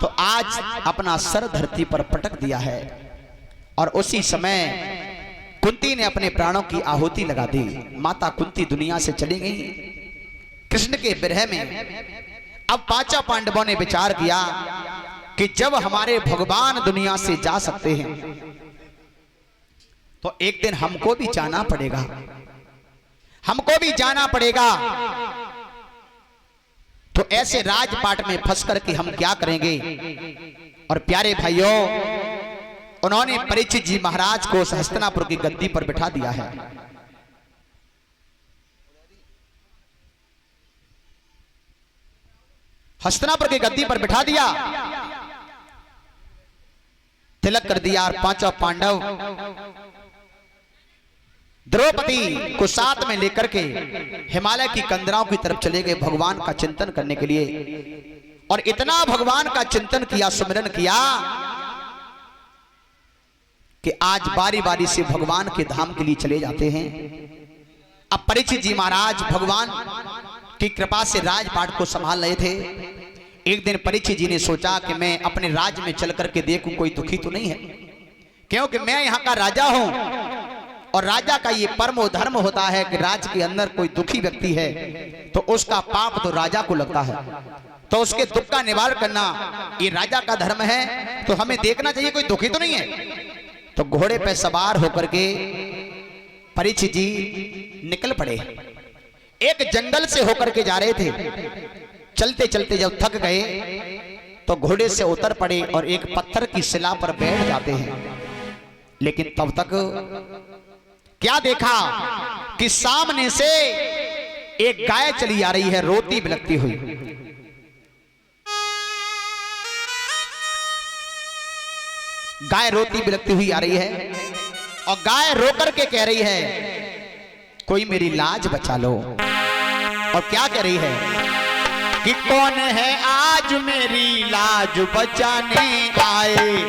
तो आज अपना सर धरती पर पटक दिया है। और उसी समय कुंती ने अपने प्राणों की आहुति लगा दी। माता कुंती दुनिया से चली गई कृष्ण के विरह में। अब पांचों पांडवों ने विचार किया कि जब हमारे भगवान दुनिया से जा सकते हैं तो एक दिन हमको भी जाना पड़ेगा, हमको भी जाना पड़ेगा। तो ऐसे राजपाट में फंस करके हम क्या करेंगे। और प्यारे भाइयों, उन्होंने परीक्षित जी महाराज को हस्तिनापुर की गद्दी पर बिठा दिया है। हस्तिनापुर की गद्दी पर बिठा दिया, तिलक कर दिया। और पांचों पांडव द्रौपदी को साथ में लेकर के हिमालय की कंदराओं की तरफ चले गए भगवान का चिंतन करने के लिए। और इतना भगवान का चिंतन किया, सुमिरन किया कि आज बारी बारी से भगवान के धाम के लिए चले जाते हैं। अब परीक्षित जी महाराज भगवान की कृपा से राजपाट को संभाल रहे थे। एक दिन परीक्षित जी ने सोचा कि मैं अपने राज्य में चल करके देखूं कोई दुखी तो नहीं है, क्योंकि मैं यहाँ का राजा हूं और राजा का ये परम धर्म होता है कि राज्य के अंदर कोई दुखी व्यक्ति है तो उसका पाप तो राजा को लगता है, तो उसके दुख का निवारण करना ये राजा का धर्म है। तो हमें देखना चाहिए कोई दुखी तो नहीं है। तो घोड़े पे सवार होकर के परीक्षित जी निकल पड़े। एक जंगल से होकर के जा रहे थे। चलते चलते जब थक गए तो घोड़े से उतर पड़े और एक पत्थर की शिला पर बैठ जाते हैं। लेकिन तब तक क्या देखा कि सामने से एक गाय चली आ रही है, रोती बिलखती हुई। गाय रोती बिलखती हुई आ रही है और गाय रोकर के कह रही है, कोई मेरी लाज बचा लो। और क्या कह रही है कि कौन है आज मेरी लाज बचाने आए।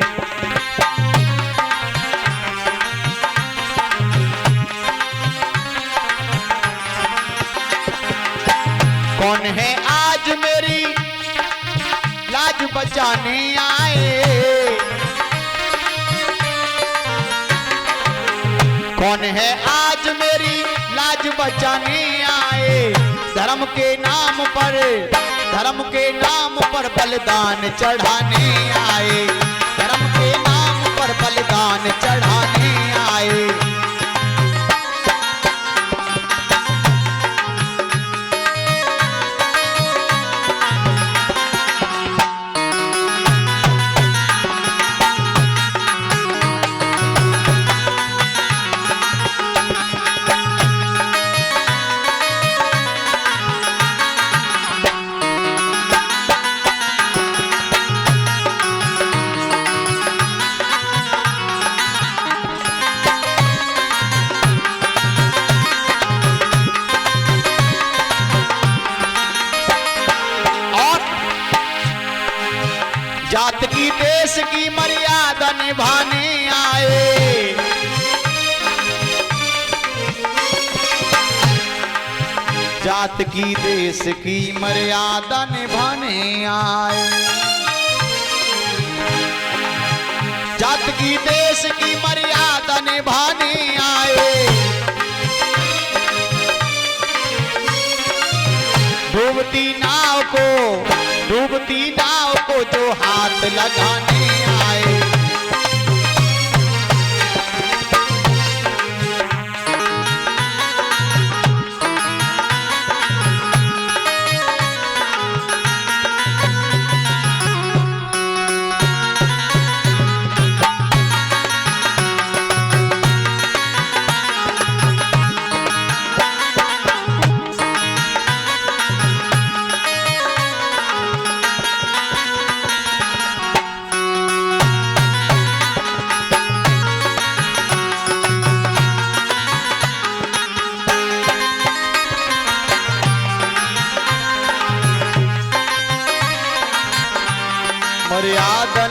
कौन है आज मेरी लाज बचाने आए। कौन है आज मेरी लाज बचाने आए। धर्म के नाम पर बलिदान चढ़ाने आए। धर्म के नाम पर बलिदान चढ़ाने आए। जात की देश की मर्यादा निभाने आए। जात की देश की मर्यादा निभाने आए। जात की देश की मर्यादा निभाने आए। डूबती नाव को जो हाथ लगाने आए। मर्यादा